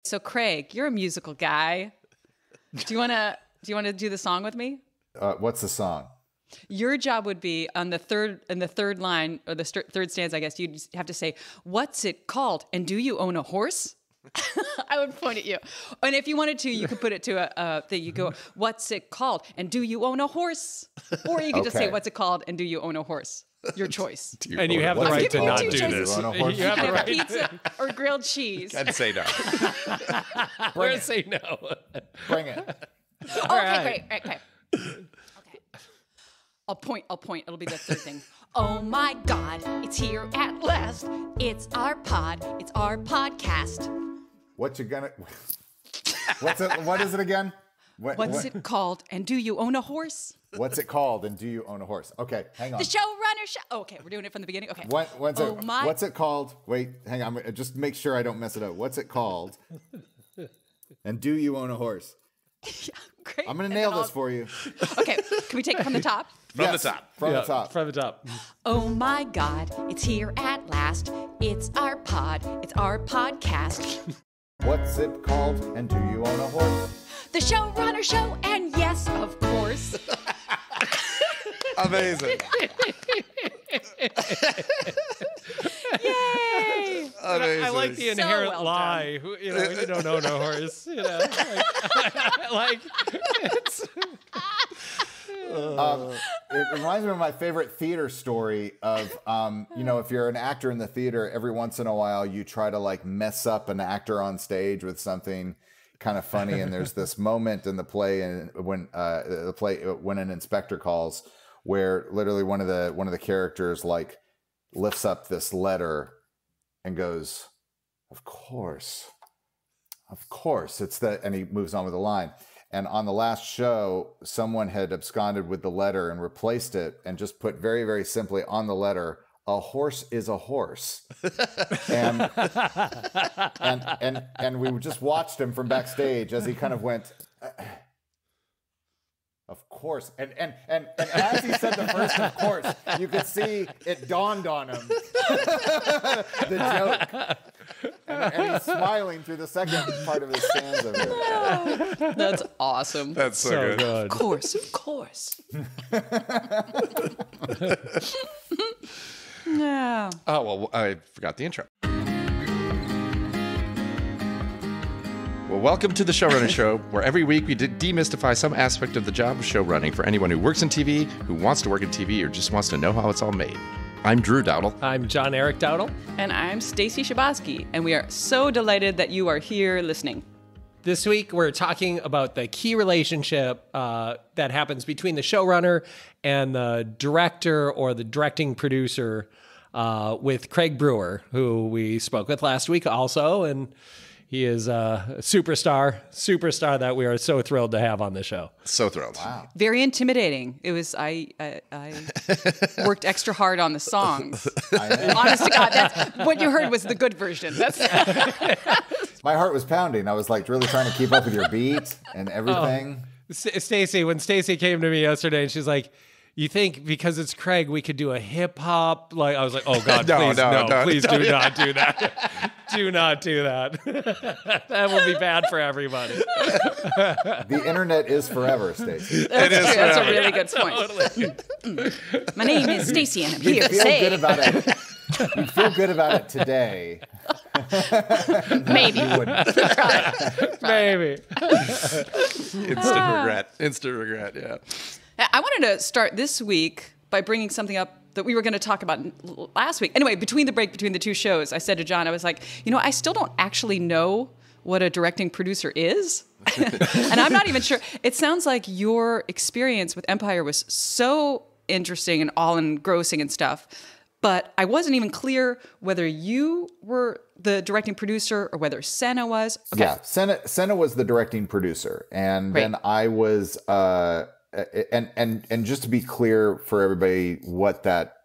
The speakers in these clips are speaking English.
So Craig, you're a musical guy. Do you wanna do the song with me? What's the song? Your job would be on the third line or the third stanza, I guess. You'd have to say, "What's it called? And do you own a horse?" I would point at you, and if you wanted to, you could put it to a thing. You go, "What's it called? And do you own a horse?" Or you could just say, "What's it called? And do you own a horse?" Your choice. And you have the right to not do this. You have the right. Pizza or grilled cheese. I'd say no. We're gonna say no. Bring it. Oh, okay, great. Okay. I'll point. It'll be the third thing. Oh my God, it's here at last. It's our pod. It's our podcast. What is it again? What's it called? And do you own a horse? What's it called? And do you own a horse? Okay, hang on. The Showrunner show. Oh, okay, we're doing it from the beginning. Okay. What's it called? Wait, hang on. Just make sure I don't mess it up. What's it called? And do you own a horse? Yeah, great. I'm going to nail this for you. Okay, can we take it from the top? From the top. From the top. From the top. Oh my God, it's here at last. It's our pod. It's our podcast. What's it called? And do you own a horse? The Showrunner show, and yes, of course. Amazing. Yay! Amazing. I like the inherent well lie. You don't own a horse. It reminds me of my favorite theater story of, if you're an actor in the theater, every once in a while you try to like mess up an actor on stage with something kind of funny. And there's this moment in the play when an inspector calls, where literally one of the characters like lifts up this letter and goes, of course, it's that, and he moves on with the line. And on the last show, someone had absconded with the letter and replaced it and just put very, very simply on the letter, "A horse is a horse." and we just watched him from backstage as he kind of went, of course. And as he said the first "of course," you could see it dawned on him, the joke. And he's smiling through the second part of his stanza. That's awesome. That's so good. Of course. Yeah. Oh, well, I forgot the intro. Well, welcome to the Showrunner Show, where every week we demystify some aspect of the job of showrunning for anyone who works in TV, who wants to work in TV, or just wants to know how it's all made. I'm Drew Dowdle. I'm John Eric Dowdle. And I'm Stacy Shabosky, and we are so delighted that you are here listening. This week, we're talking about the key relationship that happens between the showrunner and the director or the directing producer with Craig Brewer, who we spoke with last week also, and he is a superstar that we are so thrilled to have on the show. So thrilled. Wow. Very intimidating. It was, I worked extra hard on the songs. Honest to God, that's what you heard was the good version. My heart was pounding. I was like really trying to keep up with your beat and everything. Stacy, when Stacy came to me yesterday and she's like, "You think because it's Craig, we could do a hip hop?" Like, I was like, "Oh God, please do not do that. Do not do that. That will be bad for everybody." The internet is forever, Stacy. That's a really good point. My name is Stacy, and I'm here to say. You feel good about it today. Maybe. You wouldn't. Maybe. Instant regret, yeah. I wanted to start this week by bringing something up that we were going to talk about last week. Anyway, between the two shows, I said to John, I was like, I still don't actually know what a directing producer is. And I'm not even sure. It sounds like your experience with Empire was so interesting and all-engrossing and stuff. But I wasn't even clear whether you were the directing producer or whether Senna was. Okay. Yeah, Senna was the directing producer. And then I was... And just to be clear for everybody what that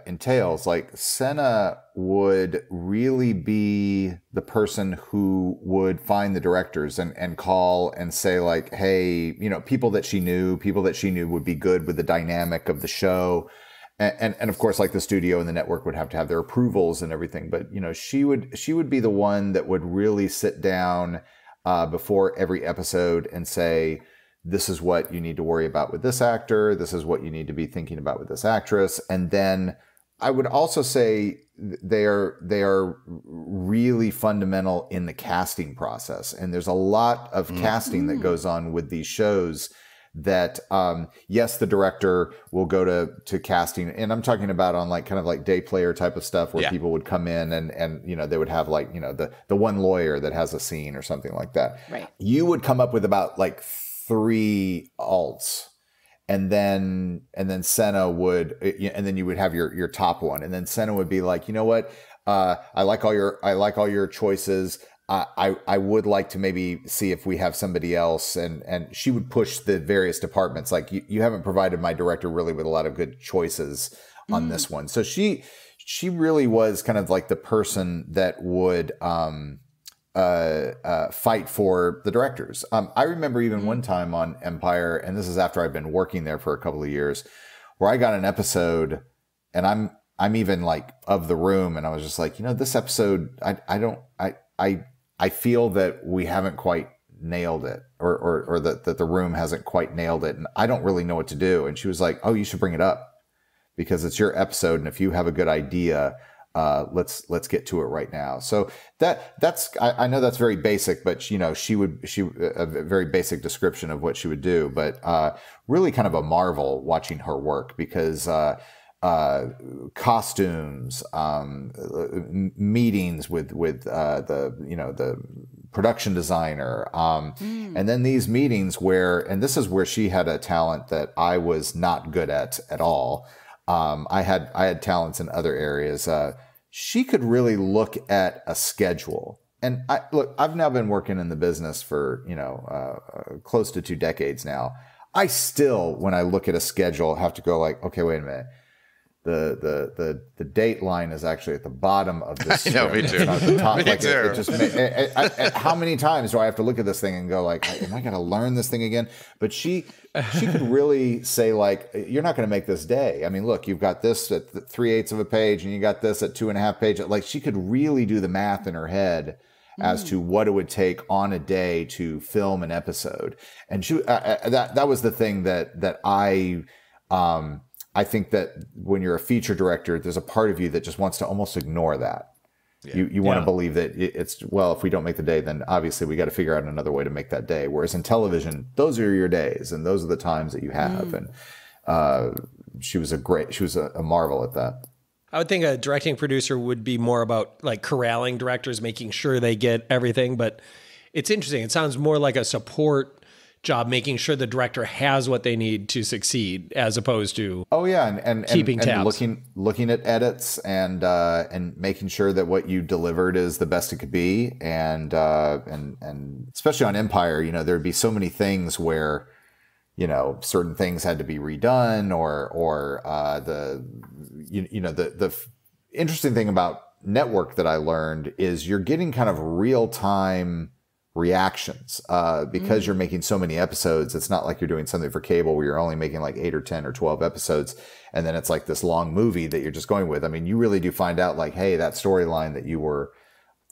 entails, like Senna would really be the person who would find the directors and call and say like, hey, people that she knew would be good with the dynamic of the show. and of course, like the studio and the network would have to have their approvals and everything. But she would be the one that would really sit down before every episode and say, this is what you need to worry about with this actor. This is what you need to be thinking about with this actress. And then I would also say they are really fundamental in the casting process. And there's a lot of casting that goes on with these shows that, yes, the director will go to casting. And I'm talking about on like kind of like day player type of stuff where people would come in and they would have like, the one lawyer that has a scene or something like that. Right. You would come up with about like 3 alts. And then Senna would, and then you would have your top one, and then Senna would be like, you know what, I like all your choices. I would like to maybe see if we have somebody else, and she would push the various departments. Like you haven't provided my director really with a lot of good choices on this one. So she really was kind of like the person that would fight for the directors. I remember even one time on Empire, and this is after I've been working there for a couple of years, where I got an episode, and I'm even like of the room, and I was just like, this episode, I feel that we haven't quite nailed it, or that the room hasn't quite nailed it, and I don't really know what to do. And she was like, oh, you should bring it up because it's your episode, and if you have a good idea, let's get to it right now. So that's I know that's very basic, but she a very basic description of what she would do, but really kind of a marvel watching her work because costumes, meetings with the production designer, and then these meetings and this is where she had a talent that I was not good at all. I had talents in other areas. She could really look at a schedule. And I've now been working in the business for, close to 2 decades now. I still, when I look at a schedule, have to go like, okay, wait a minute. The date line is actually at the bottom of this. I know, me too. It's not at the top. Me Like too. how many times do I have to look at this thing and go like, am I going to learn this thing again? But she could really say like, you're not going to make this day. I mean, look, you've got this at 3/8 of a page, and you got this at 2.5 pages. Like she could really do the math in her head as to what it would take on a day to film an episode. And she that was the thing that I think that when you're a feature director, there's a part of you that just wants to almost ignore that. Yeah. You want to believe that it's, well, if we don't make the day, then obviously we got to figure out another way to make that day. Whereas in television, those are your days and those are the times that you have. And she was a marvel at that. I would think a directing producer would be more about like corralling directors, making sure they get everything. But it's interesting. It sounds more like a support job, making sure the director has what they need to succeed, as opposed to and keeping tabs, looking at edits and making sure that what you delivered is the best it could be, and especially on Empire, there'd be so many things where certain things had to be redone, or the interesting thing about network that I learned is you're getting kind of real time reactions because you're making so many episodes. It's not like you're doing something for cable where you're only making like 8 or 10 or 12 episodes and then it's like this long movie that you're just going with. I mean, you really do find out like, hey, that storyline that you were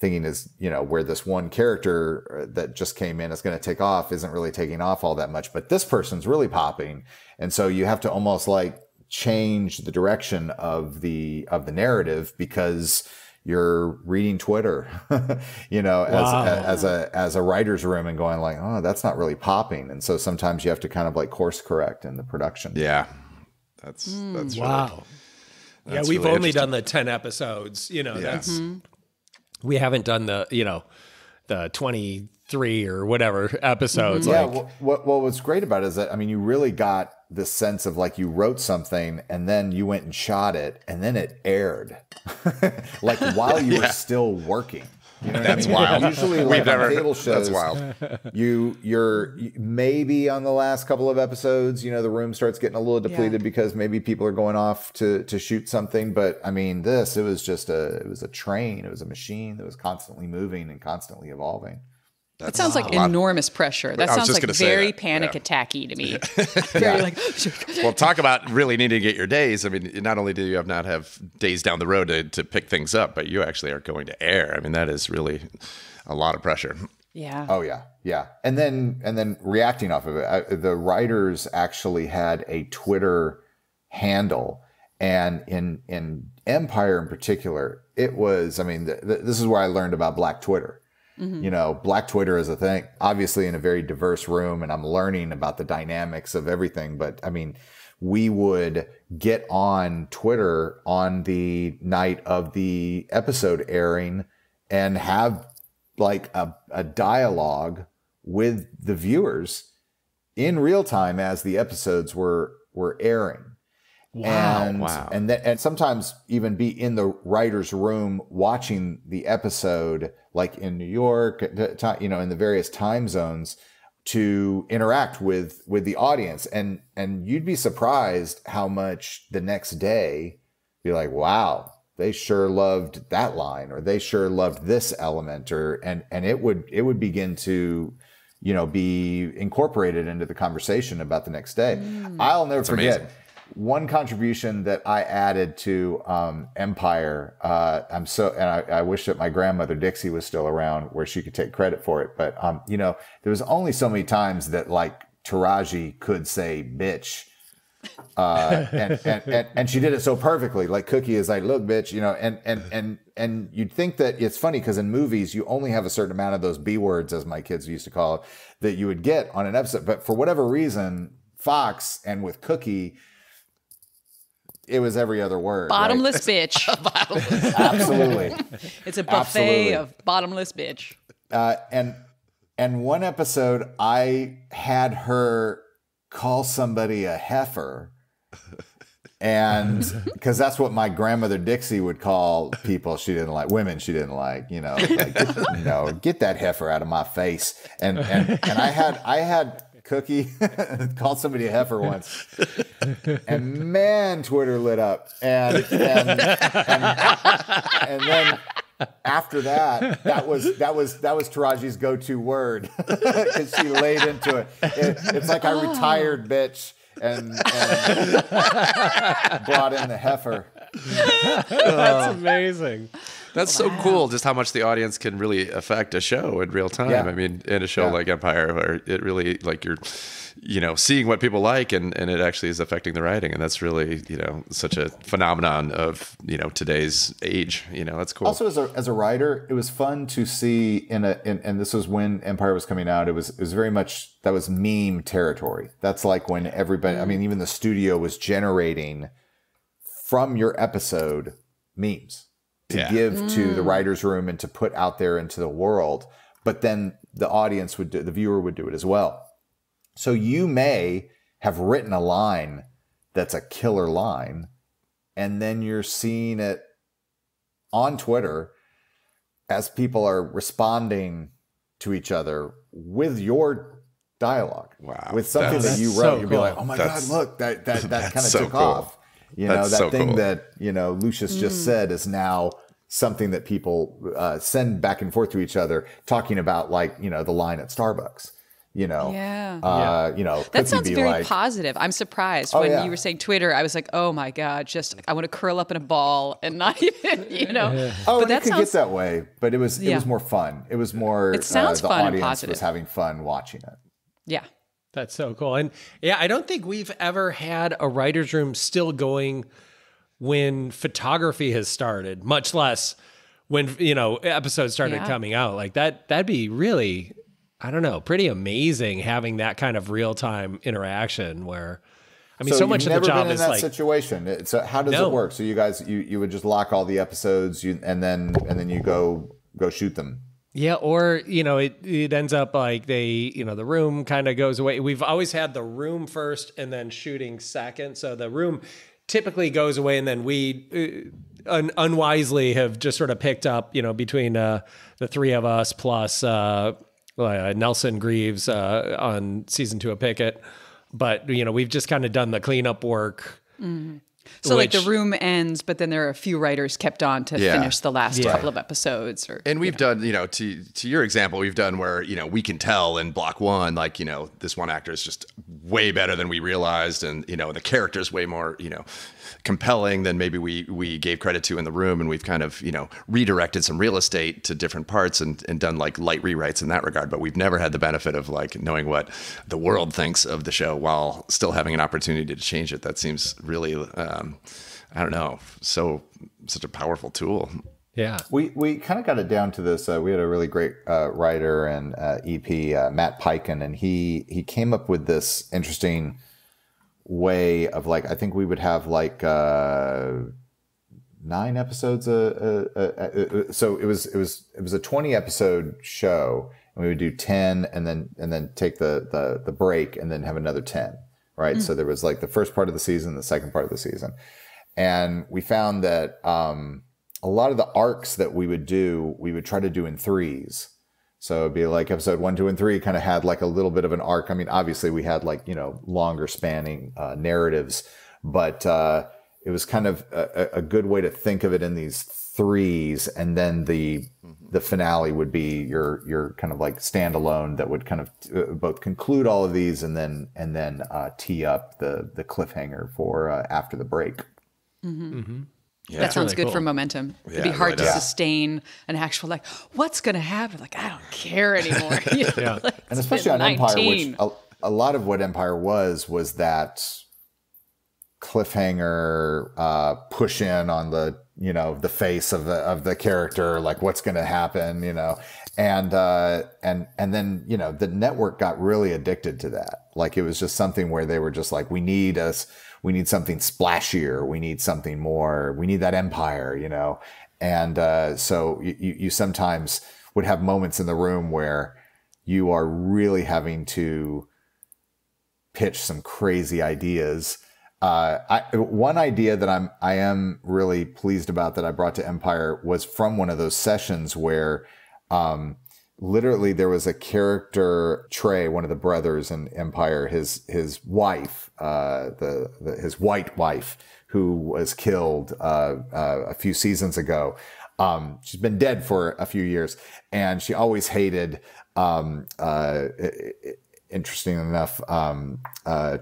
thinking is, where this one character that just came in is going to take off isn't really taking off all that much, but this person's really popping. And so you have to almost like change the direction of the narrative because you're reading Twitter, as a writer's room and going like, oh, that's not really popping. And so sometimes you have to kind of like course correct in the production. Yeah. That's wow. Really, we've only done the 10 episodes, that's, we haven't done the 23 or whatever episodes. Yeah. What was great about it is that, I mean, you really got this sense of like you wrote something and then you went and shot it and then it aired like while you were still working. That's wild. Usually like on cable shows, that's wild. You're maybe on the last couple of episodes, the room starts getting a little depleted because maybe people are going off to shoot something. But I mean, it was a train. It was a machine that was constantly moving and constantly evolving. That sounds like enormous pressure. That sounds like very panic attacky to me. Very like. Well, talk about really needing to get your days. I mean, not only do you not have days down the road to pick things up, but you actually are going to air. I mean, that is really a lot of pressure. Yeah. Oh yeah, yeah. And then reacting off of it, the writers actually had a Twitter handle, and in Empire in particular, it was. I mean, this is where I learned about Black Twitter. Mm-hmm. You know, Black Twitter is a thing, obviously in a very diverse room, and I'm learning about the dynamics of everything. But I mean, we would get on Twitter on the night of the episode airing and have like a dialogue with the viewers in real time as the episodes were airing. Wow. And sometimes even be in the writer's room watching the episode, like in New York, you know, in the various time zones, to interact with the audience. And you'd be surprised how much the next day be like, wow, they sure loved that line, or they sure loved this element, and it would begin to, you know, be incorporated into the conversation about the next day. I'll never forget. Amazing. One contribution that I added to Empire, I wish that my grandmother Dixie was still around where she could take credit for it. But you know, there was only so many times that like Taraji could say bitch, and she did it so perfectly. Like Cookie is like, look, bitch, you know, and you'd think that it's funny because in movies you only have a certain amount of those B words, as my kids used to call it, that you would get on an episode. But for whatever reason, Fox and with Cookie, it was every other word. Bottomless bitch. Absolutely. It's a buffet of bottomless bitch. And one episode, I had her call somebody a heifer. And because that's what my grandmother Dixie would call people she didn't like, women she didn't like, you know, like, get that heifer out of my face. And I had Cookie called somebody a heifer once, and man, Twitter lit up, and then after that was Taraji's go-to word because she laid into it. It's like I retired, bitch, and brought in the heifer. That's amazing. That's so cool, just how much the audience can really affect a show in real time. Yeah. I mean, in a show like Empire, where it really, like, you're, you know, seeing what people like, and it actually is affecting the writing. And that's really, you know, such a phenomenon of, you know, today's age. You know, that's cool. Also, as a writer, it was fun to see and this was when Empire was coming out. It was very much, that was meme territory. That's like when everybody, I mean, even the studio was generating from your episode memes to give to the writer's room and to put out there into the world. But then the audience would do, the viewer would do it as well. So you may have written a line that's a killer line, and then you're seeing it on Twitter as people are responding to each other with your dialogue. Wow. With something that you wrote. So you'll be like, oh my God, look, that kind of so took cool. off. You know, That's that so thing cool. that, you know, Lucius just said is now something that people send back and forth to each other, talking about, like, you know, the line at Starbucks, you know. You know, that sounds very positive. I'm surprised when you were saying Twitter. I was like, oh my God, just I want to curl up in a ball and not even, you know. Oh, but that could get that way, but it was more fun. It was more. It sounds the fun audience and positive. was having fun watching it. Yeah. That's so cool. And yeah, I don't think we've ever had a writer's room still going when photography has started, much less when, you know, episodes started coming out. Like that'd be really, I don't know, pretty amazing having that kind of real-time interaction where, I mean, so much of the job is like situation. So how does it work? So you guys, you would just lock all the episodes and then you go shoot them. Yeah, or, you know, it ends up like the room kind of goes away. We've always had the room first and then shooting second. So the room typically goes away, and then we unwisely have just sort of picked up, you know, between the three of us plus Nelson Greaves on season 2 of Pickett. But, you know, we've just kind of done the cleanup work. Mm-hmm. So like the room ends, but then there are a few writers kept on to finish the last couple of episodes. And we've done, to your example, we've done where, we can tell in block one, like, this one actor is just way better than we realized. And, the character's way more, compelling than maybe we gave credit to in the room. And we've kind of, redirected some real estate to different parts and done like light rewrites in that regard. But we've never had the benefit of like knowing what the world thinks of the show while still having an opportunity to change it. That seems really, I don't know, such a powerful tool. Yeah. We kind of got it down to this. We had a really great writer and EP, Matt Piken, and he came up with this interesting way of like, I think we would have like 9 episodes. So it was a 20 episode show, and we would do 10 and then take the break and then have another 10. Right. So there was like the first part of the season, the second part of the season. And we found that a lot of the arcs that we would try to do in threes. So it'd be like episode 1, 2, and 3 kind of had like a little bit of an arc. I mean, obviously we had like, longer spanning narratives, but it was kind of a good way to think of it in these threes. And then the finale would be your kind of like standalone that would kind of both conclude all of these and then tee up the cliffhanger for after the break. Mm-hmm. Mm-hmm. Yeah, that sounds really good cool. For momentum. It'd be hard to sustain an actual like, what's going to happen? Like, I don't care anymore. Like, and especially on 19. Empire, which a lot of what Empire was that cliffhanger push in on the the face of the character, like what's going to happen, and then the network got really addicted to that. Like it was just something where they were just like, we need something splashier, we need something more, we need that Empire, and so you sometimes would have moments in the room where you are really having to pitch some crazy ideas. One idea that I am really pleased about that I brought to Empire was from one of those sessions where literally there was a character, Trey, one of the brothers in Empire, his wife, his white wife, who was killed a few seasons ago. She's been dead for a few years, and she always hated. Interesting enough,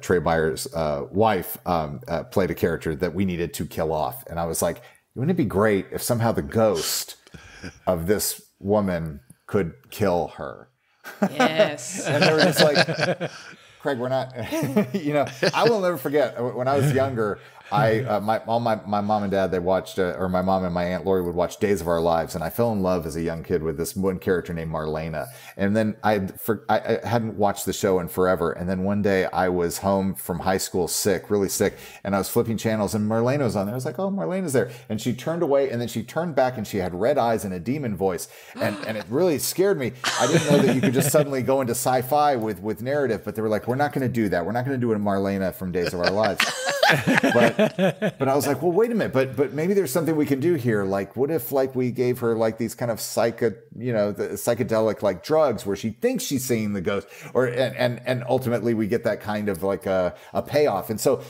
Trey Byers' wife played a character that we needed to kill off. And I was like, wouldn't it be great if somehow the ghost of this woman could kill her? Yes. And they were just like, Craig, we're not, I will never forget when I was younger, my mom and dad, they watched, or my mom and my Aunt Lori would watch Days of Our Lives. And I fell in love as a young kid with this one character named Marlena. And then I hadn't watched the show in forever. And then one day I was home from high school sick, really sick. And I was flipping channels and Marlena was on there. I was like, oh, Marlena's there. And she turned away and then she turned back and she had red eyes and a demon voice. And it really scared me. I didn't know that you could just suddenly go into sci-fi with narrative, but they were like, we're not going to do that. We're not going to do it in Marlena from Days of Our Lives. But I was like, well, wait a minute, but maybe there's something we can do here. Like, what if like we gave her like these kind of the psychedelic like drugs where she thinks she's seeing the ghost, and ultimately we get that kind of like a payoff. And so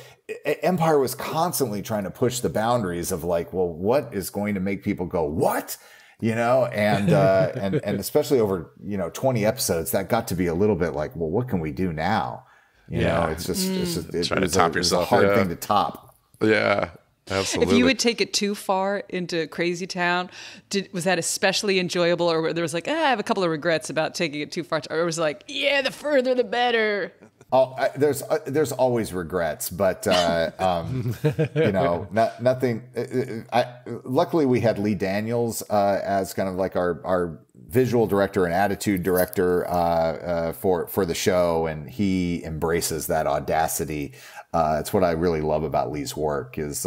Empire was constantly trying to push the boundaries of like, well, what is going to make people go, what? And especially over 20 episodes, that got to be a little bit like, well, what can we do now? It's just trying to top yourself. It's a hard thing to top. Yeah, absolutely. If you would take it too far into Crazy Town, was that especially enjoyable, or there was like, I have a couple of regrets about taking it too far, or was like, yeah, the further the better? Oh, there's always regrets, but nothing. Luckily, we had Lee Daniels as kind of like our visual director and attitude director for the show, and he embraces that audacity. It's what I really love about Lee's work is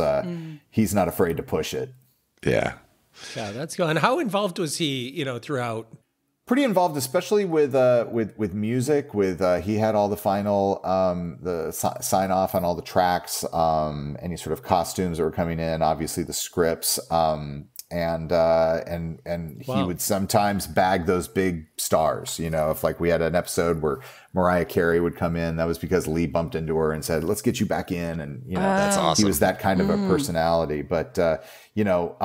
he's not afraid to push it. Yeah, that's good. And how involved was he? Throughout. Pretty involved, especially with music. He had all the final sign off on all the tracks, any sort of costumes that were coming in. Obviously, the scripts. and he would sometimes bag those big stars. You know, if like we had an episode where Mariah Carey would come in, that was because Lee bumped into her and said, "Let's get you back in." And you know, That's awesome. He was that kind of a personality. But you know,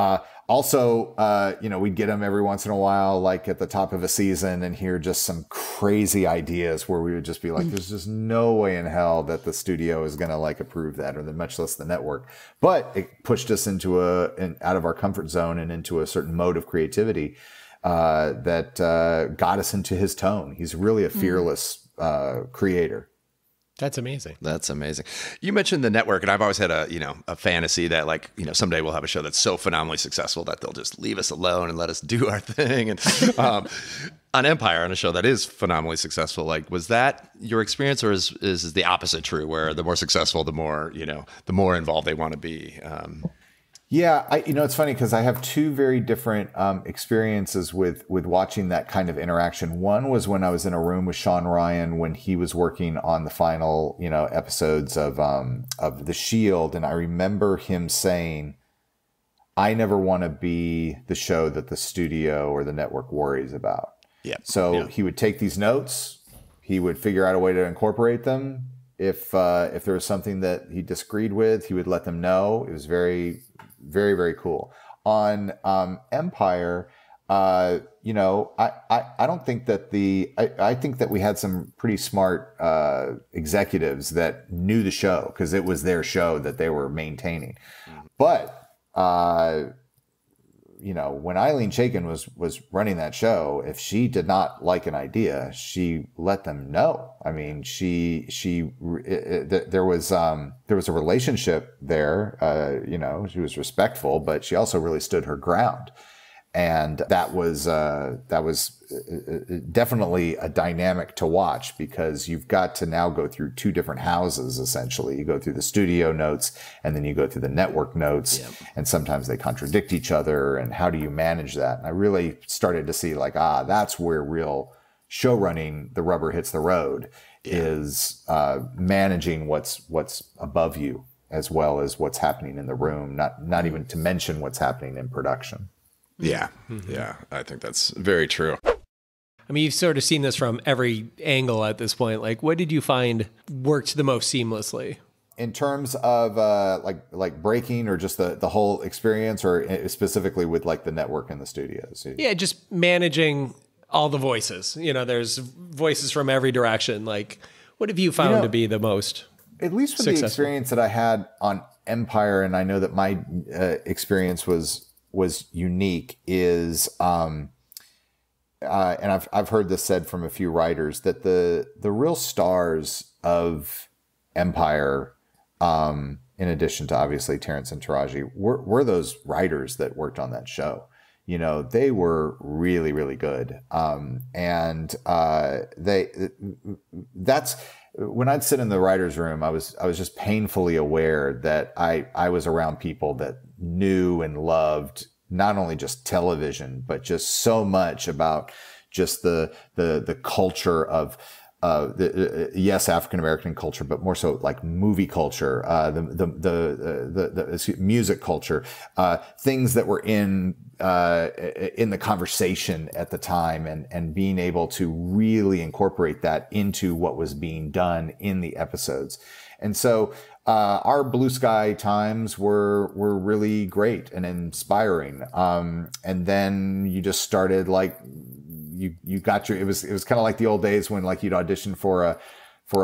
also, you know, we'd get him every once in a while, like at the top of a season, and hear just some crazy ideas where we would just be like, "There's just no way in hell that the studio is going to like approve that, or much less the network." But it pushed us into out of our comfort zone and into a certain mode of creativity that got us into his tone. He's really a fearless creator. That's amazing. That's amazing. You mentioned the network, and I've always had a fantasy that like, you know, someday we'll have a show that's so phenomenally successful that they'll just leave us alone and let us do our thing. And on Empire, on a show that is phenomenally successful, like, was that your experience, or is the opposite true, where the more successful, the more, you know, the more involved they want to be? Yeah, you know, it's funny because I have two very different experiences with watching that kind of interaction. One was when I was in a room with Sean Ryan when he was working on the final, you know, episodes of The Shield, and I remember him saying, "I never want to be the show that the studio or the network worries about." Yeah. So he would take these notes, he would figure out a way to incorporate them. If there was something that he disagreed with, he would let them know. It was very, very, very cool. On Empire, you know, I don't think that I think that we had some pretty smart executives that knew the show because it was their show that they were maintaining. But you know, when Eileen Chaikin was running that show, if she did not like an idea, she let them know. I mean, there was a relationship there. You know, she was respectful, but she also really stood her ground. And that was definitely a dynamic to watch, because you've got to now go through two different houses, essentially. You go through the studio notes and then you go through the network notes. Yep. And sometimes they contradict each other. And how do you manage that? And I really started to see like, that's where real show running, the rubber hits the road, is managing what's above you as well as what's happening in the room, not even to mention what's happening in production. Yeah. Yeah. I think that's very true. I mean, you've sort of seen this from every angle at this point. Like, what did you find worked the most seamlessly? In terms of like breaking, or just the whole experience, or specifically with like the network and the studios? Yeah, just managing all the voices. You know, there's voices from every direction. Like, what have you found to be the most at least with successful? The experience that I had on Empire, and I know that my experience was unique, is and I've heard this said from a few writers, that the real stars of Empire, in addition to obviously Terrence and Taraji, were those writers that worked on that show. You know, they were really, really good. That's when I'd sit in the writer's room, I was just painfully aware that I was around people that knew and loved not only just television, but just so much about just the culture of yes, African American culture, but more so like movie culture, the music culture, things that were in the conversation at the time, and being able to really incorporate that into what was being done in the episodes. And so our blue sky times were really great and inspiring. And then you just started like, you got it was kind of like the old days when like you'd audition for a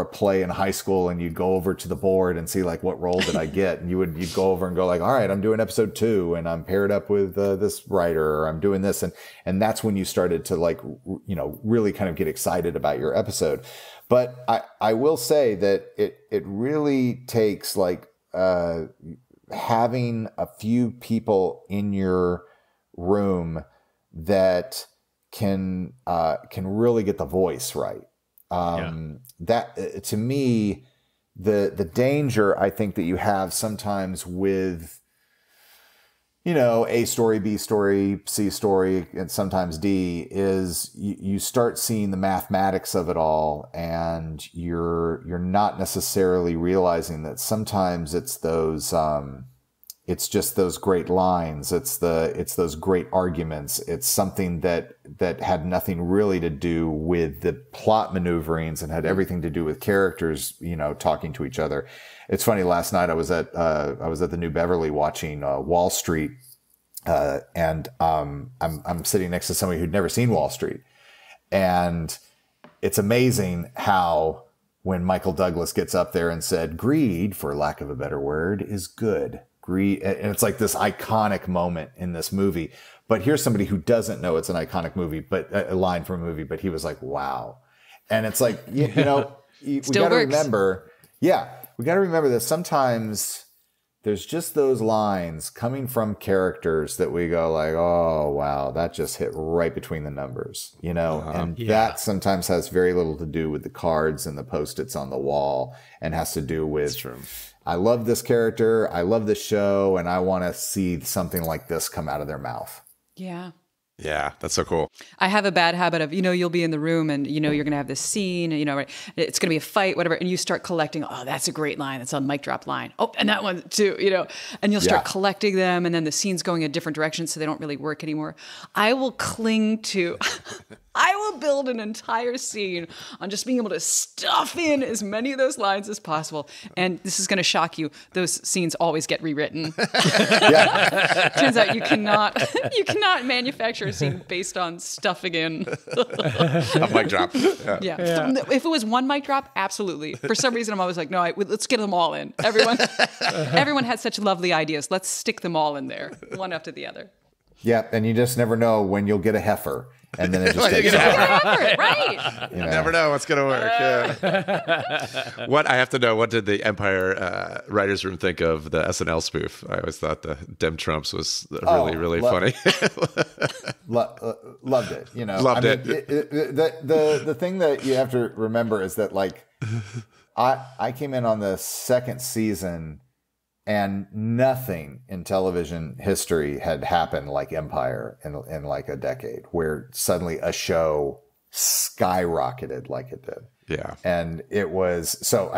play in high school, and you'd go over to the board and see like, what role did I get? And you'd go over and go like, all right, I'm doing episode 2 and I'm paired up with this writer, or I'm doing this. And that's when you started to like, you know, really kind of get excited about your episode. But I will say that it really takes like having a few people in your room that can really get the voice right. That to me, the danger I think that you have sometimes with, you know, A story, B story, C story, and sometimes D, is you start seeing the mathematics of it all, and you're not necessarily realizing that sometimes it's those it's just those great lines. It's those great arguments. It's something that had nothing really to do with the plot maneuverings and had everything to do with characters, talking to each other. It's funny. Last night I was at the New Beverly watching Wall Street, and I'm sitting next to somebody who'd never seen Wall Street, and it's amazing how when Michael Douglas gets up there and said, "Greed, for lack of a better word, is good." Greed, and it's like this iconic moment in this movie. But here's somebody who doesn't know it's an iconic movie, but a line from a movie, but he was like, "Wow." And it's like, we got to remember, we got to remember that sometimes there's just those lines coming from characters that we go like, "Oh, wow, that just hit right between the numbers," and that sometimes has very little to do with the cards and the Post-its on the wall and has to do with, I love this character, I love this show, and I want to see something like this come out of their mouth. Yeah. Yeah, that's so cool. I have a bad habit of, you'll be in the room and, you're going to have this scene, right? It's going to be a fight, whatever. And you start collecting, oh, that's a great line. That's a mic drop line. Oh, and that one too, and you'll start collecting them. And then the scene's going a different direction, so they don't really work anymore. I will build an entire scene on just being able to stuff in as many of those lines as possible. And this is going to shock you. Those scenes always get rewritten. Turns out you cannot manufacture a scene based on stuffing in A mic drop. Yeah. If it was one mic drop, absolutely. For some reason, I'm always like, no, let's get them all in. Everyone had such lovely ideas. Let's stick them all in there, one after the other. Yeah, and you just never know when you'll get a heifer. And then it just takes off. Right. You never know what's going to work. Yeah. I have to know, what did the Empire writers' room think of the SNL spoof? I always thought the Dem Trumps was really funny. Loved it. Loved it. The thing that you have to remember is that, like, I came in on the second season, and nothing in television history had happened like Empire in like a decade, where suddenly a show skyrocketed like it did. Yeah. And it was so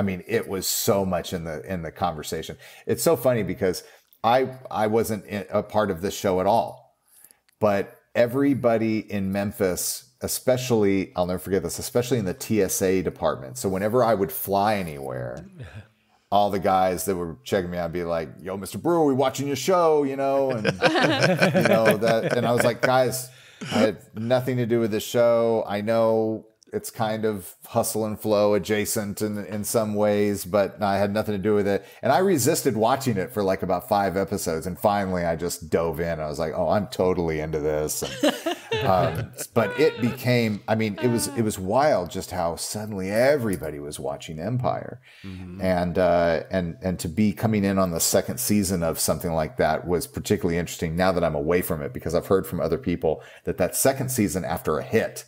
much in the conversation. It's so funny because I wasn't a part of this show at all, but everybody in Memphis, especially, I'll never forget this, especially in the TSA department. So whenever I would fly anywhere, all the guys that were checking me out would be like, "Yo, Mr. Brewer, we watching your show," and that. And I was like, "Guys, I had nothing to do with the show. I know it's kind of hustle and flow adjacent in some ways, but I had nothing to do with it." And I resisted watching it for like about 5 episodes. And finally I just dove in. I was like, "Oh, I'm totally into this." But it became, it was wild just how suddenly everybody was watching Empire. Mm-hmm. And to be coming in on the second season of something like that was particularly interesting now that I'm away from it, because I've heard from other people that second season after a hit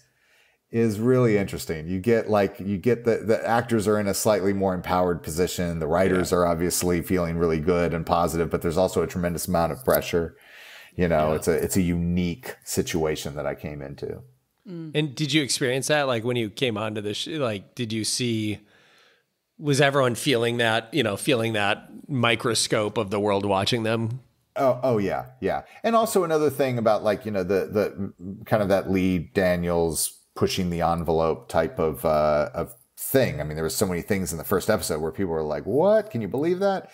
is really interesting. You get the actors are in a slightly more empowered position. The writers are obviously feeling really good and positive, but there's also a tremendous amount of pressure. It's a unique situation that I came into. And did you experience that? Like when you came onto this, did you see, was everyone feeling that microscope of the world watching them? Oh yeah. Yeah. And also another thing about the kind of that Lee Daniels pushing the envelope type of thing. There were so many things in the first episode where people were like, "What? Can you believe that?"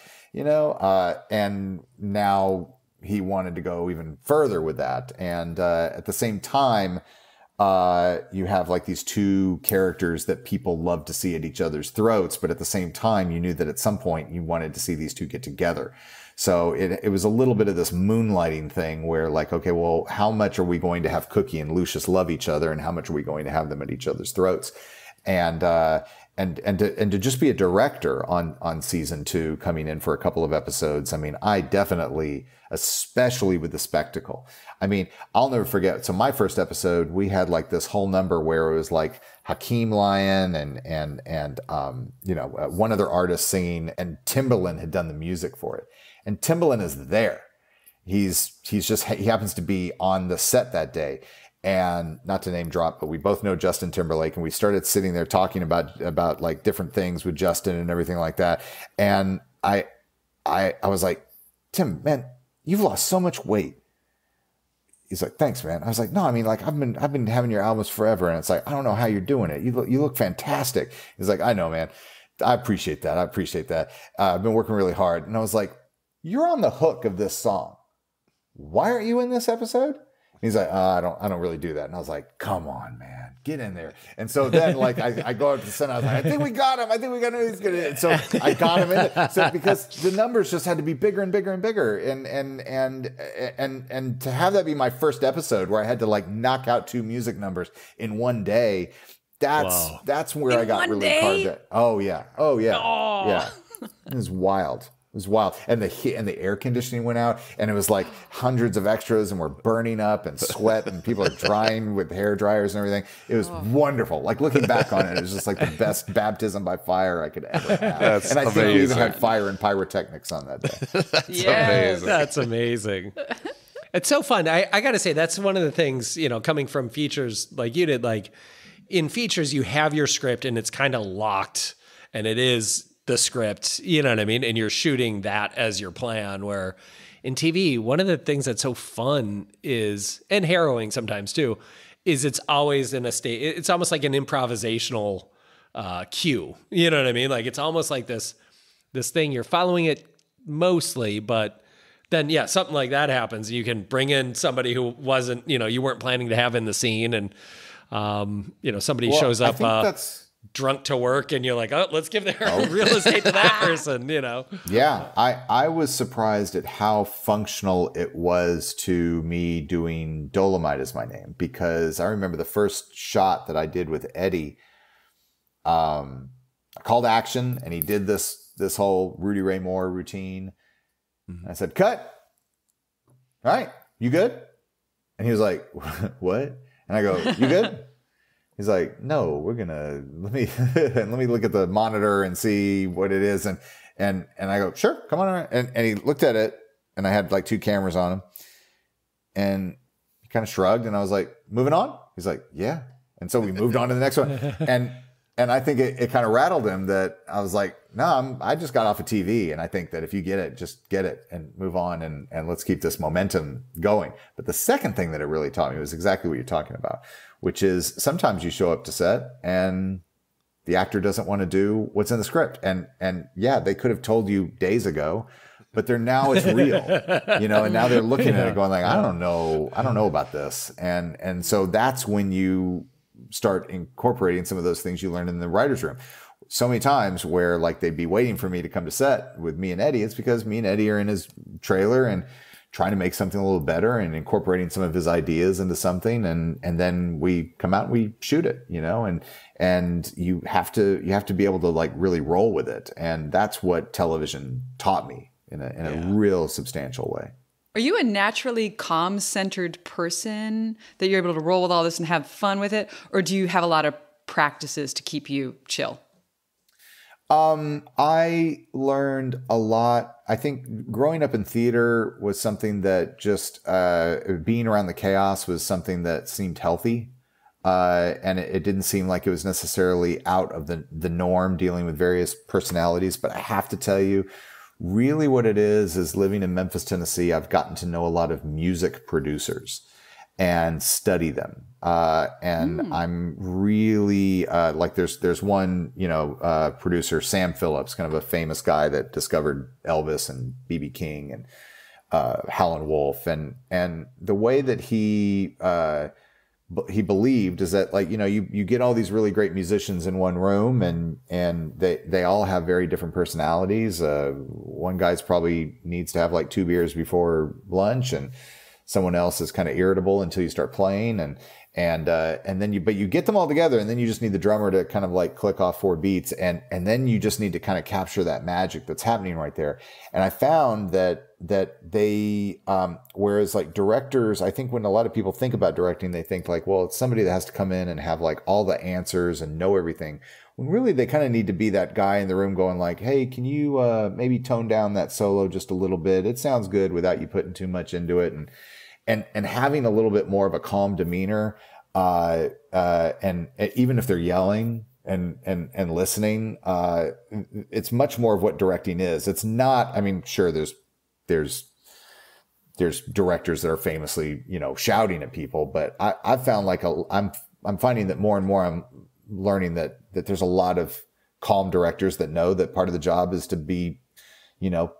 And now he wanted to go even further with that. And at the same time, you have like these two characters that people love to see at each other's throats, but at the same time, you knew that at some point you wanted to see these two get together. So it was a little bit of this moonlighting thing where like, okay, well, how much are we going to have Cookie and Lucius love each other, and how much are we going to have them at each other's throats? And to just be a director on season 2, coming in for a couple of episodes. I definitely, especially with the spectacle. I'll never forget. So my first episode, we had like this whole number where it was like Hakeem Lyon and one other artist singing, and Timbaland had done the music for it. And Timbaland is there. He happens to be on the set that day. And not to name drop, but we both know Justin Timberlake, and we started sitting there talking about like different things with Justin and everything like that. And I was like, Tim, man, you've lost so much weight. He's like, thanks, man. I was like, no, I mean, like, I've been having your albums forever. And it's like, I don't know how you're doing it. You look fantastic. He's like, I know, man. I appreciate that. I've been working really hard. And I was like, you're on the hook of this song. Why aren't you in this episode? And he's like, I don't really do that. And I was like, come on, man, get in there. And so then like, I go up to the center. I was like, I think we got him. He's good. And so I got him in. So because the numbers just had to be bigger and bigger and bigger. And to have that be my first episode where I had to like knock out 2 music numbers in one day, that's where I got really carved it. Oh yeah. Yeah. It was wild. It was wild. And the air conditioning went out, and it was like hundreds of extras, and we're burning up and sweat, and people are drying with hair dryers and everything. It was wonderful. Like looking back on it, it was just like the best baptism by fire I could ever have. And I think we even had fire and pyrotechnics on that day. That's amazing. That's amazing. It's so fun. I got to say, that's one of the things, coming from features like you did, like in features, you have your script and it's kind of locked, and it is the script, you know what I mean? And you're shooting that as your plan, where in TV, one of the things that's so fun is, and harrowing sometimes too, is it's always in a state, it's almost like an improvisational cue. You know what I mean? Like it's almost like this thing, you're following it mostly, but then something like that happens. You can bring in somebody who wasn't, you weren't planning to have in the scene, and somebody shows up drunk to work, and you're like, oh, let's give their real estate to that person, Yeah, I was surprised at how functional it was to me doing Dolomite as my name, because I remember the first shot that I did with Eddie, I called action, and he did this whole Rudy Ray Moore routine. I said, cut. All right, you good? And he was like, what? And I go, you good? He's like, no, we're gonna let me look at the monitor and see what it is. And I go, sure, come on. And he looked at it, and I had like 2 cameras on him, and he kind of shrugged, and I was like, moving on? He's like, yeah. And so we moved on to the next one. And I think it kind of rattled him that I was like, no, I just got off of TV. And I think that if you get it, just get it and move on, and let's keep this momentum going. But the second thing that it really taught me was exactly what you're talking about, which is sometimes you show up to set and the actor doesn't want to do what's in the script. And yeah, they could have told you days ago, but now it's real, and now they're looking at it going like, I don't know about this. And so that's when you start incorporating some of those things you learned in the writer's room. So many times where like they'd be waiting for me to come to set with me and Eddie, it's because me and Eddie are in his trailer and trying to make something a little better and incorporating some of his ideas into something. And then we come out and we shoot it, and you have to be able to like really roll with it. And that's what television taught me in a real substantial way. Are you a naturally calm-centered person that you're able to roll with all this and have fun with it? Or do you have a lot of practices to keep you chill? I learned a lot. I think growing up in theater was something that just being around the chaos was something that seemed healthy. And it didn't seem like it was necessarily out of the norm, dealing with various personalities. But I have to tell you, really what it is living in Memphis, Tennessee, I've gotten to know a lot of music producers and study them. I'm really, like there's one, producer, Sam Phillips, kind of a famous guy that discovered Elvis and B.B. King and Howlin' Wolf. And the way that he believed is that, like, you get all these really great musicians in one room, and they all have very different personalities. One guy's probably needs to have like 2 beers before lunch, and someone else is kind of irritable until you start playing, and then you get them all together, and then you just need the drummer to kind of like click off 4 beats, and then you just need to kind of capture that magic that's happening right there. And I found that they, whereas like directors, I think when a lot of people think about directing, they think like, well, it's somebody that has to come in and have like all the answers and know everything. When really they kind of need to be that guy in the room going like, hey, can you maybe tone down that solo just a little bit? It sounds good without you putting too much into it. And having a little bit more of a calm demeanor, and even if they're yelling and listening, it's much more of what directing is. It's not, I mean, sure, there's there's directors that are famously, you know, shouting at people, but I've found like I'm finding that more and more I'm learning that there's a lot of calm directors that know that part of the job is to be, you know,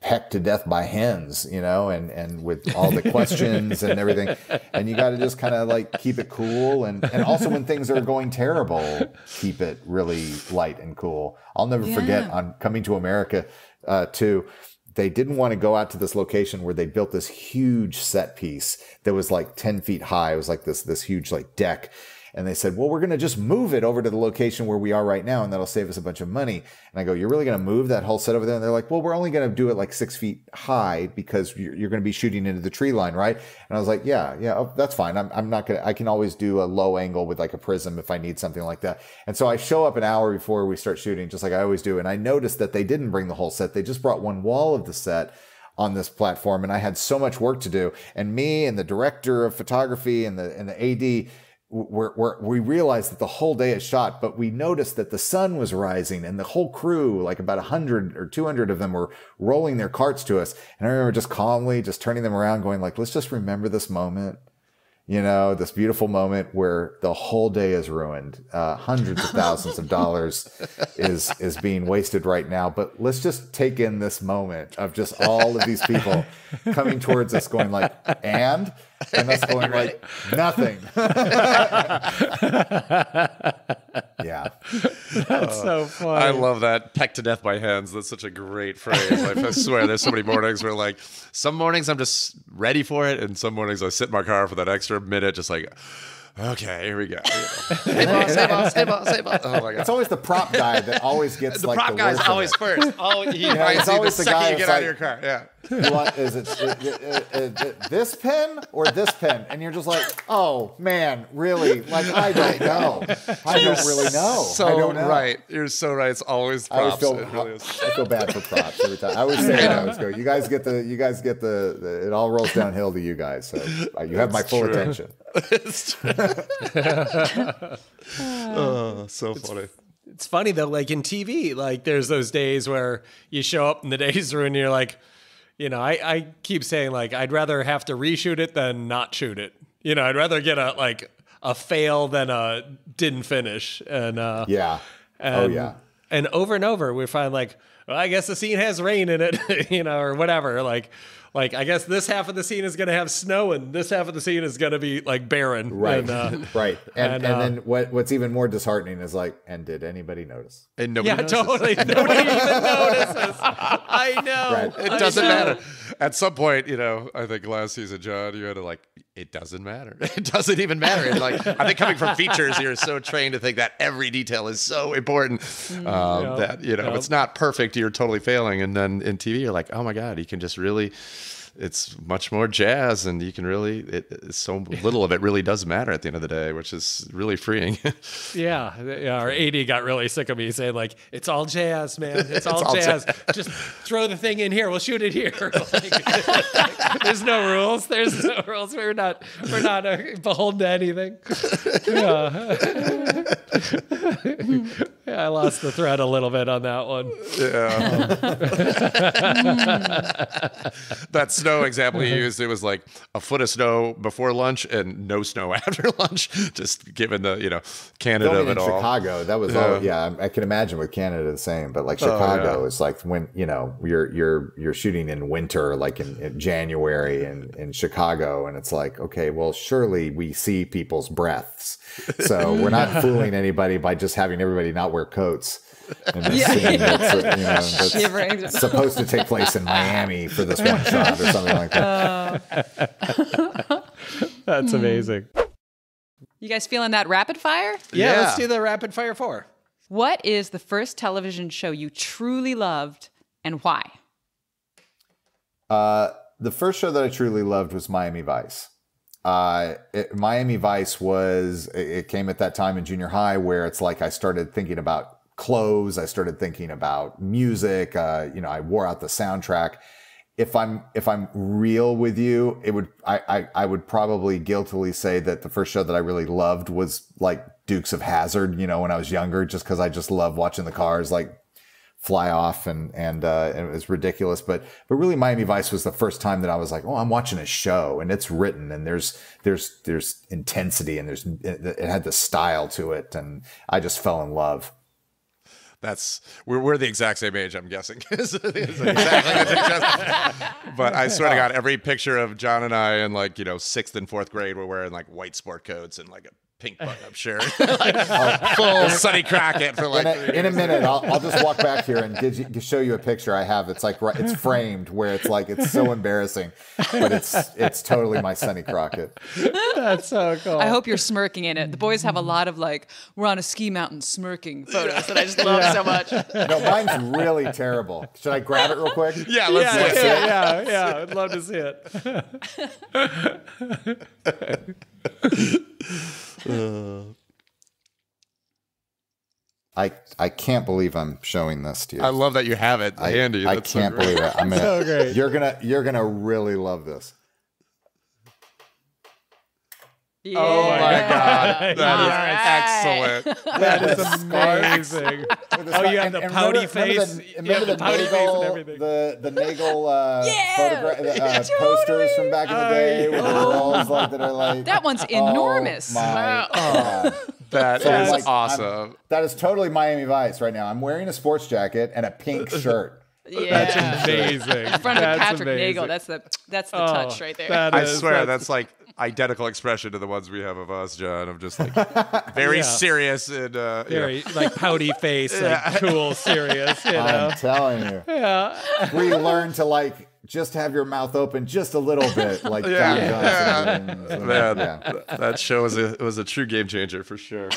pecked to death by hens, you know, and with all the questions and everything. And you got to just kind of like keep it cool. And also when things are going terrible, keep it really light and cool. I'll never forget on Coming to America, too. They didn't want to go out to this location where they built this huge set piece that was like 10 feet high. It was like this huge like deck. And they said, well, we're going to just move it over to the location where we are right now, and that'll save us a bunch of money. And I go, you're really going to move that whole set over there? And they're like, well, we're only going to do it like 6 feet high because you're going to be shooting into the tree line, right? And I was like, yeah, oh, that's fine. I'm not going to, I can always do a low angle with like a prism if I need something like that. And so I show up an hour before we start shooting, just like I always do. And I noticed that they didn't bring the whole set. They just brought one wall of the set on this platform. And I had so much work to do. And me and the director of photography and the AD, we realized that the whole day is shot, but we noticed that the sun was rising and the whole crew, like about 100 or 200 of them, were rolling their carts to us. And I remember just calmly just turning them around going like, let's just remember this moment, you know, this beautiful moment where the whole day is ruined. Hundreds of thousands of dollars is being wasted right now. But let's just take in this moment of just all of these people coming towards us going like, and us going like, nothing. Yeah. That's so funny. I love that. Pecked to death by hens. That's such a great phrase. I swear there's so many mornings where like, some mornings I'm just ready for it, and some mornings I sit in my car for that extra minute just like, okay, here we go. Hey boss, hey boss, hey boss, hey boss. Oh my god! It's always the prop guy that always gets the like prop the guy's worst always first. Oh, it's always the guy you get out of your car. Yeah. You want, is it this pen or this pen? And you're just like, oh man, really? Like I don't know. I don't really know. So I don't know. right. You're so right. It's always props. I feel bad for props every time. I always say it. I always go, you guys get the it all rolls downhill to you guys. So you have my full attention. It's true. Oh, so funny. It's funny though, like in TV, like there's those days where you show up and the day's ruined and you're like, you know, I keep saying like, I'd rather have to reshoot it than not shoot it. You know, I'd rather get a fail than a didn't finish. And yeah. And over we find like, well, I guess the scene has rain in it, you know, or whatever. Like I guess this half of the scene is going to have snow and this half of the scene is going to be like barren. Right. And, right. And then what's even more disheartening is like, and did anybody notice? And nobody notices. Totally. Nobody even notices. I know. Right. It doesn't matter. At some point, you know, I think last season, John, you had to like, it doesn't matter. It doesn't even matter. And like, I think coming from features, you're so trained to think that every detail is so important that, you know, it's not perfect. You're totally failing. And then in TV, you're like, oh my God, you can just really, it's much more jazz, and you can really, so little of it really does matter at the end of the day, which is really freeing. Yeah. Our AD got really sick of me saying like, it's all jazz, man. It's all jazz. Just throw the thing in here. We'll shoot it here. Like, there's no rules. There's no rules. We're not beholden to anything. Yeah. Yeah, I lost the thread a little bit on that one. Yeah. That snow example you used, it was like a foot of snow before lunch and no snow after lunch, just given the, you know, Canada of it all. Chicago, that was all. Yeah, I can imagine with Canada the same, but like Chicago is like when, you know, you're shooting in winter, like in January in Chicago, and it's like, okay, well, surely we see people's breaths. So we're not fooling anybody by just having everybody not wear coats. And this scene that's supposed to take place in Miami for this one shot or something like that. That's amazing. You guys feeling that rapid fire? Yeah, let's do the rapid fire 4. What is the first television show you truly loved and why? The first show that I truly loved was Miami Vice. Miami Vice it came at that time in junior high where it's like I started thinking about clothes. I started thinking about music. You know, I wore out the soundtrack. If I'm real with you, I would probably guiltily say that the first show that I really loved was like Dukes of Hazzard, you know, when I was younger, just because I just love watching the cars like fly off, and it was ridiculous. But really, Miami Vice was the first time that I was like, oh, I'm watching a show, and it's written, and there's intensity, and it had the style to it, and I just fell in love. We're the exact same age, I'm guessing. Exactly. But I swear to God, every picture of John and I in like 6th and 4th grade, we're wearing like white sport coats and like a pink button-up shirt, full Sonny Crockett for like. In a minute, I'll just walk back here and show you a picture I have. It's like it's framed where it's so embarrassing, but it's totally my Sonny Crockett. That's so cool. I hope you're smirking in it. The boys have a lot of like we're on a ski mountain smirking photos that I just love so much. No, mine's really terrible. Should I grab it real quick? Yeah, let's see it. Yeah. I'd love to see it. I can't believe I'm showing this to you. I love that you have it handy. I That's can't so great. believe it. So great. You're gonna really love this. Yeah. Oh my God, That is excellent. That is amazing. Oh, you have the pouty face. Remember the pouty face and everything. The Nagel posters from back in the day with the girls that are like. That one's enormous. Oh my God. That is awesome. That is totally Miami Vice right now. I'm wearing a sports jacket and a pink shirt. Yeah. That's amazing. In front of That's Patrick amazing. Nagel. That's the touch right there. I swear that's like identical expression to the ones we have of us, John. I'm just like very serious and very like pouty face, like cool, serious. I'm telling you. Yeah. We learn to like just have your mouth open just a little bit, like Don Johnson. Man, that show was a true game changer for sure.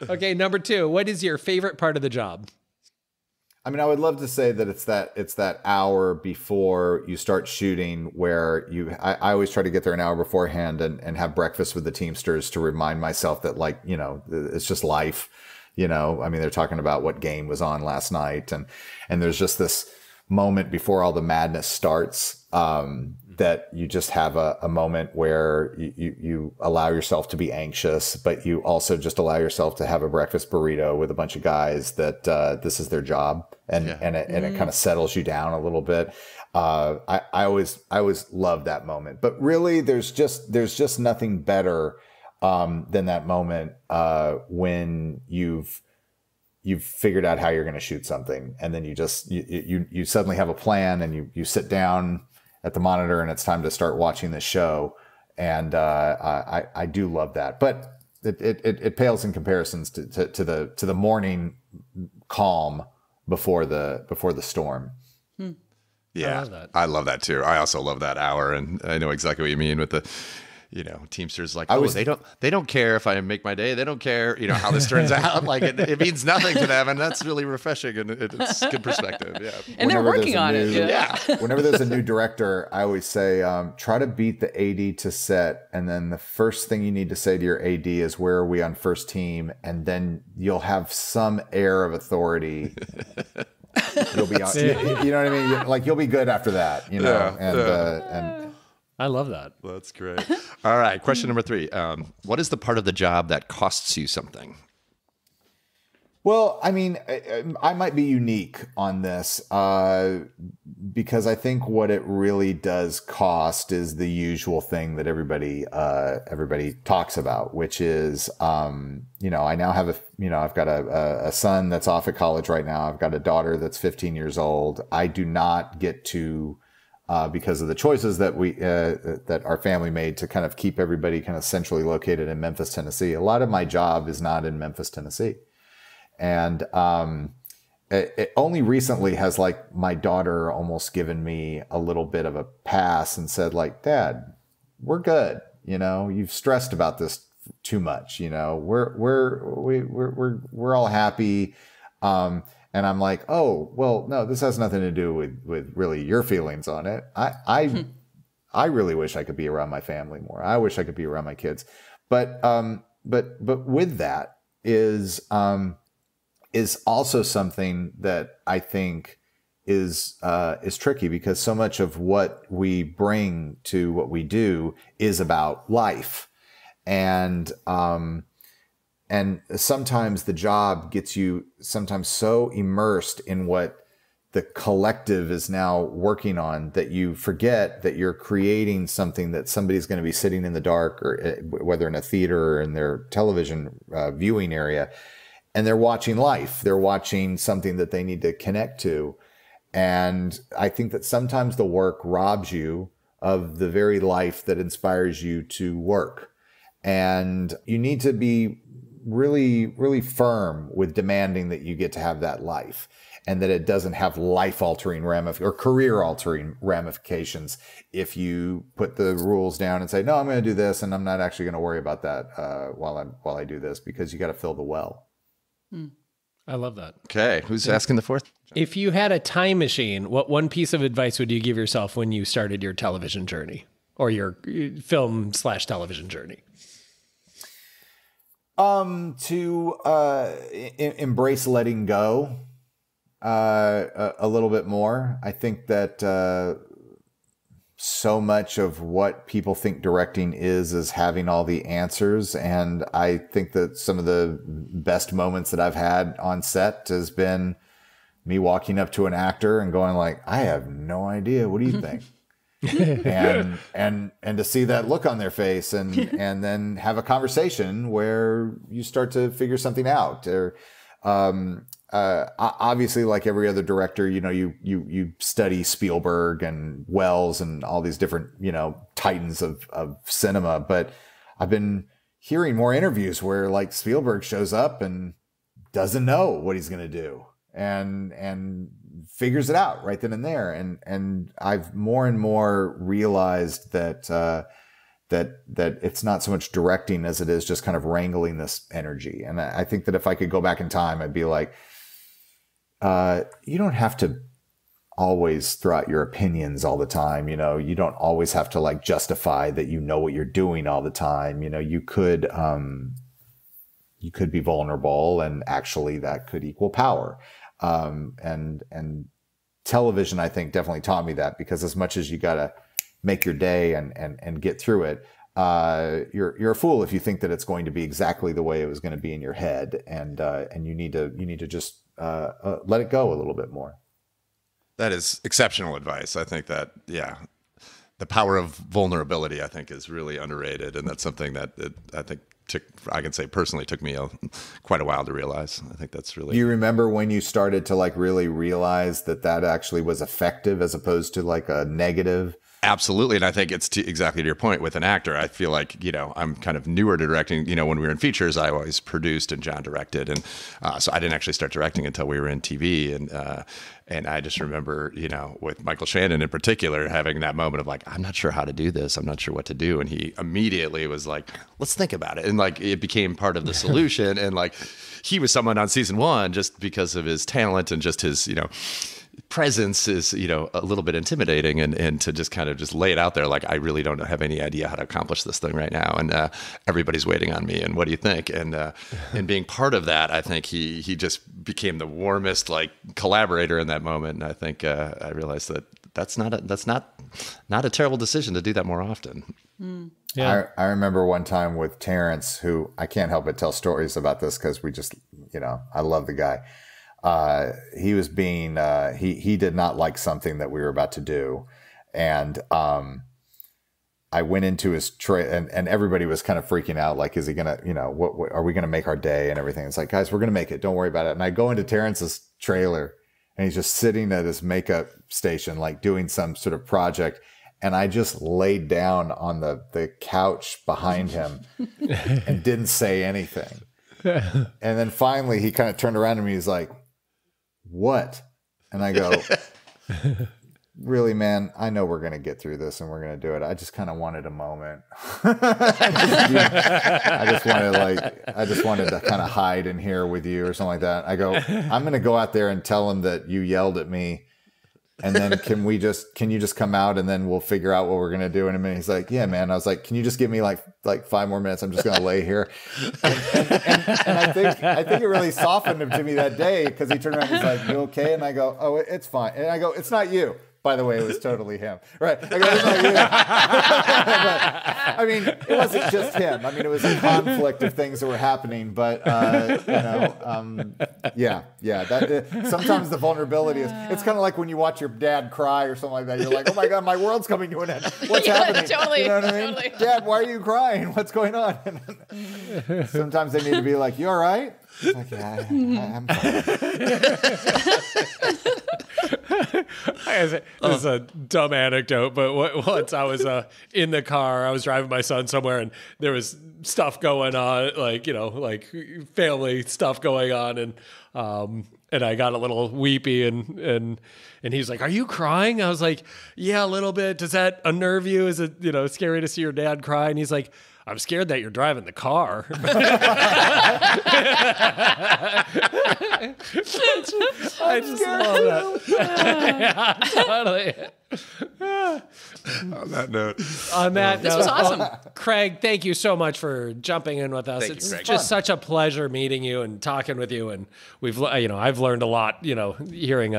Okay, number 2. What is your favorite part of the job? I mean, I would love to say that it's that hour before you start shooting where I always try to get there an hour beforehand and have breakfast with the Teamsters to remind myself that it's just life, I mean, they're talking about what game was on last night and there's just this moment before all the madness starts, that you just have a moment where you allow yourself to be anxious, but you also just allow yourself to have a breakfast burrito with a bunch of guys that this is their job, and it kind of settles you down a little bit. I always love that moment, but really there's just nothing better than that moment when you've figured out how you're going to shoot something, and then you suddenly have a plan, and you sit down at the monitor and it's time to start watching the show. And I do love that, but it pales in comparisons to the morning calm before the storm. Yeah, I love that too. I also love that hour, and I know exactly what you mean with the Teamsters like, they don't care if I make my day. They don't care, how this turns out. Like it means nothing to them, and that's really refreshing, and it's good perspective. Yeah, and they're working on it. Yeah. Whenever there's a new director, I always say, try to beat the AD to set, and then the first thing you need to say to your AD is, "Where are we on first team?" And then you'll have some air of authority. You'll be, you know what I mean? Like you'll be good after that, and. I love that. That's great. All right. Question number 3. What is the part of the job that costs you something? Well, I mean, I might be unique on this because I think what it really does cost is the usual thing that everybody talks about, which is, I now have I've got a son that's off at college right now. I've got a daughter that's 15 years old. I do not get to, because of the choices that that our family made to kind of keep everybody kind of centrally located in Memphis, Tennessee. A lot of my job is not in Memphis, Tennessee. And it only recently has like my daughter almost given me a little bit of a pass and said like, "Dad, we're good. You've stressed about this too much. We're all happy." And I'm like, "Oh, well, no, this has nothing to do with really your feelings on it. I really wish I could be around my family more. I wish I could be around my kids." But with that is also something that I think is tricky, because so much of what we bring to what we do is about life. And and sometimes the job gets you sometimes so immersed in what the collective is now working on that you forget that you're creating something that somebody's going to be sitting in the dark, or whether in a theater or in their television viewing area, and they're watching life. They're watching something that they need to connect to. And I think that sometimes the work robs you of the very life that inspires you to work. And you need to be really, really firm with demanding that you get to have that life, and that it doesn't have life-altering or career-altering ramifications if you put the rules down and say, no, I'm going to do this, and I'm not actually going to worry about that while I do this, because you got to fill the well. I love that. Okay, who's asking the fourth? If you had a time machine, what one piece of advice would you give yourself when you started your television journey, or your film/television journey? To embrace letting go a little bit more. I think that so much of what people think directing is having all the answers. And I think that some of the best moments that I've had on set has been me walking up to an actor and going like, I have no idea. What do you think? and to see that look on their face and then have a conversation where you start to figure something out. Or obviously, like every other director, you study Spielberg and Wells and all these different, titans of cinema. But I've been hearing more interviews where like Spielberg shows up and doesn't know what he's going to do and figures it out right then and there. And I've more and more realized that it's not so much directing as it is just kind of wrangling this energy. And I think that if I could go back in time, I'd be like, you don't have to always throw out your opinions all the time. You don't always have to like justify that what you're doing all the time. You could be vulnerable, and actually that could equal power. And television, I think, definitely taught me that, because as much as you got to make your day and get through it, you're a fool if you think that it's going to be exactly the way it was going to be in your head. And you need to just let it go a little bit more. That is exceptional advice. I think that, the power of vulnerability, I think, is really underrated. And that's something that I think I can say personally took me quite a while to realize. I think that's really... Do you remember when you started to like really realize that actually was effective as opposed to like a negative? Absolutely. And I think it's exactly to your point with an actor. I feel like, I'm kind of newer to directing. When we were in features, I always produced and John directed. And so I didn't actually start directing until we were in TV. And I just remember, with Michael Shannon in particular, having that moment of like, I'm not sure how to do this. I'm not sure what to do. And he immediately was like, let's think about it. And like, it became part of the solution. And like, he was someone on season 1 just because of his talent and just his, presence is, a little bit intimidating, and to just kind of just lay it out there. Like, I really don't have any idea how to accomplish this thing right now. And everybody's waiting on me. And what do you think? And being part of that, I think he just became the warmest like collaborator in that moment. And I think I realized that's not a terrible decision to do that more often. Yeah. I remember one time with Terrence, who I can't help but tell stories about this because we just, I love the guy. He was being, he did not like something that we were about to do. And, I went into his and everybody was kind of freaking out. Like, is he going to, what are we going to make our day and everything? It's like, guys, we're going to make it. Don't worry about it. And I go into Terrence's trailer and he's just sitting at his makeup station, like doing some sort of project. And I just laid down on the couch behind him and didn't say anything. And then finally he kind of turned around to me. He's like, what? And I go, really, man, I know we're going to get through this and we're going to do it. I just kind of wanted a moment. I just wanted to kind of hide in here with you or something like that. I go, I'm going to go out there and tell him that you yelled at me. And then can you just come out and then we'll figure out what we're going to do in a minute. He's like, yeah, man. I was like, can you just give me like 5 more minutes? I'm just going to lay here. And I think it really softened him to me that day, because he turned around and he's like, you okay? And I go, oh, it's fine. And I go, it's not you. by the way, it was totally him. Right. Like, it was like, but, I mean, it wasn't just him. I mean, it was a conflict of things that were happening. But, sometimes the vulnerability is, it's kind of like when you watch your dad cry or something like that. You're like, oh my God, my world's coming to an end. What's happening? Totally, you know what I mean? totally. Dad, why are you crying? What's going on? Sometimes they need to be like, you all right? It's like, yeah, I'm fine. This is a dumb anecdote, but once I was in the car, I was driving my son somewhere, and there was stuff going on, like family stuff going on, and I got a little weepy, and he's like, "Are you crying?" I was like, "Yeah, a little bit. Does that unnerve you? Is it scary to see your dad cry?" And he's like, "I'm scared that you're driving the car." I just love that. Yeah, totally. On that note. This was awesome. Craig, thank you so much for jumping in with us. It's just such a pleasure meeting you and talking with you, and I've learned a lot, hearing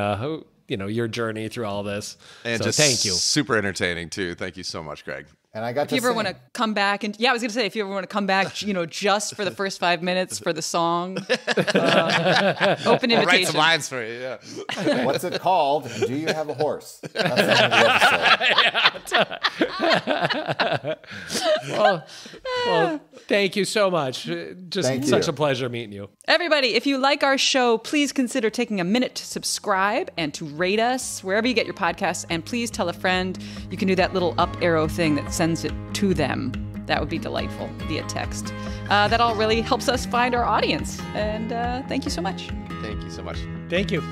your journey through all this. And so just thank you. Super entertaining too. Thank you so much, Craig. And I got If you ever want to come back, and I was going to say, if you ever want to come back, just for the first 5 minutes for the song, open invitation. I'll write some lines for you. Yeah. What's it called? And do you have a horse? That's the name of the episode. Well, thank you so much. Just such a pleasure meeting you. Everybody, if you like our show, please consider taking a minute to subscribe and to rate us wherever you get your podcasts. And please tell a friend. You can do that little up arrow thing that sends it to them. That would be delightful via text. That all really helps us find our audience. And thank you so much. Thank you so much. Thank you.